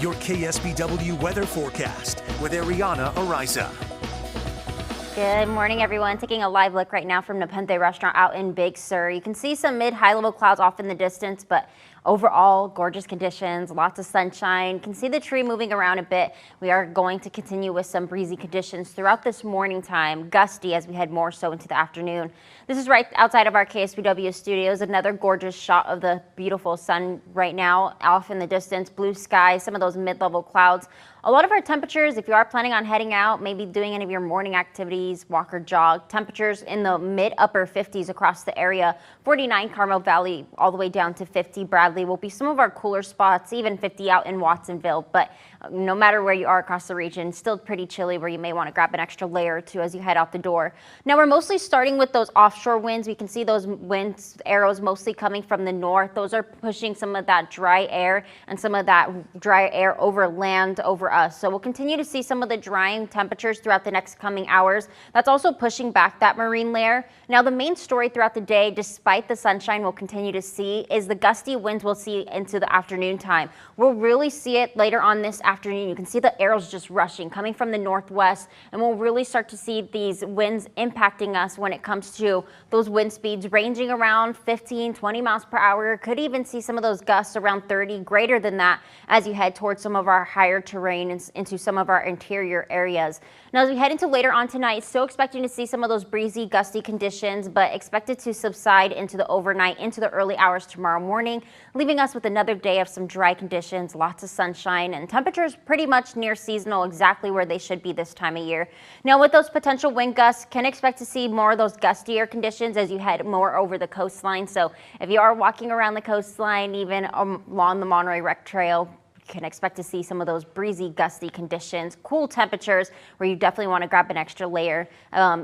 your KSBW weather forecast with Ariana, Araiza. Good morning, everyone. Taking a live look right now from Nepenthe Restaurant out in Big Sur. You can see some mid-high level clouds off in the distance, but overall gorgeous conditions, lots of sunshine. You can see the tree moving around a bit. We are going to continue with some breezy conditions throughout this morning time, gusty as we head more so into the afternoon. This is right outside of our KSBW studios. Another gorgeous shot of the beautiful sun right now off in the distance, blue skies, some of those mid-level clouds. A lot of our temperatures, if you are planning on heading out, maybe doing any of your morning activities, walk or jog, temperatures in the mid-upper 50s across the area. 49 Carmel Valley all the way down to 50 Bradley will be some of our cooler spots, even 50 out in Watsonville. But no matter where you are across the region, still pretty chilly where you may want to grab an extra layer or two as you head out the door. Now we're mostly starting with those offshore winds. We can see those winds arrows mostly coming from the north. Those are pushing some of that dry air and some of that dry air over land over us. So we'll continue to see some of the drying temperatures throughout the next coming hours. That's also pushing back that marine layer. Now the main story throughout the day, despite the sunshine we'll continue to see, is the gusty winds we'll see into the afternoon time. We'll really see it later on this afternoon. You can see the arrows just rushing, coming from the northwest, and we'll really start to see these winds impacting us when it comes to those wind speeds ranging around 15, 20 miles per hour. Could even see some of those gusts around 30, greater than that as you head towards some of our higher terrain and into some of our interior areas. Now as we head into later on tonight, still expecting to see some of those breezy, gusty conditions, but expected to subside into the overnight, into the early hours tomorrow morning, leaving us with another day of some dry conditions, lots of sunshine, and temperatures pretty much near seasonal, exactly where they should be this time of year. Now with those potential wind gusts, can expect to see more of those gustier conditions as you head more over the coastline. So if you are walking around the coastline, even along the Monterey Rec Trail, can expect to see some of those breezy, gusty conditions, cool temperatures where you definitely want to grab an extra layer.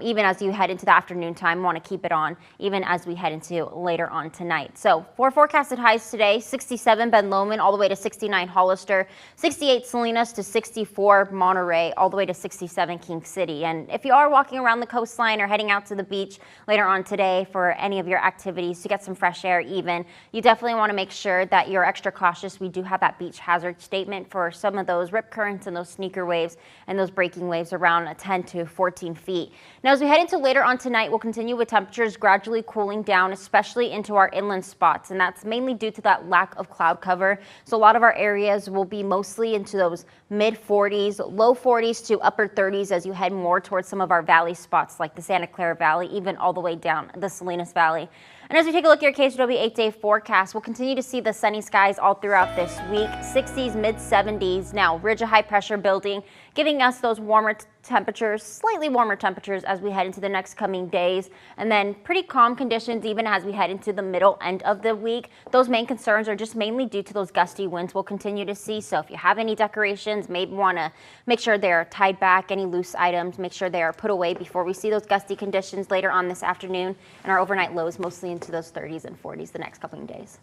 Even as you head into the afternoon time, want to keep it on, even as we head into later on tonight. So for forecasted highs today, 67 Ben Lomond all the way to 69 Hollister, 68 Salinas to 64 Monterey, all the way to 67 King City. And if you are walking around the coastline or heading out to the beach later on today for any of your activities to get some fresh air even, you definitely want to make sure that you're extra cautious. We do have that beach hazard statement for some of those rip currents and those sneaker waves and those breaking waves around 10 to 14 feet. Now as we head into later on tonight, we'll continue with temperatures gradually cooling down, especially into our inland spots, and that's mainly due to that lack of cloud cover. So a lot of our areas will be mostly into those mid 40s, low 40s to upper 30s as you head more towards some of our valley spots like the Santa Clara Valley, even all the way down the Salinas Valley. And as we take a look at your KSBW 8-day forecast, we'll continue to see the sunny skies all throughout this week. 60s, mid 70s. Now, ridge of high pressure building, giving us those warmer temperatures, slightly warmer temperatures as we head into the next coming days. And then pretty calm conditions even as we head into the middle end of the week. Those main concerns are just mainly due to those gusty winds we'll continue to see. So if you have any decorations, maybe want to make sure they're tied back, any loose items, make sure they are put away before we see those gusty conditions later on this afternoon. And our overnight lows mostly into those 30s and 40s the next couple of days.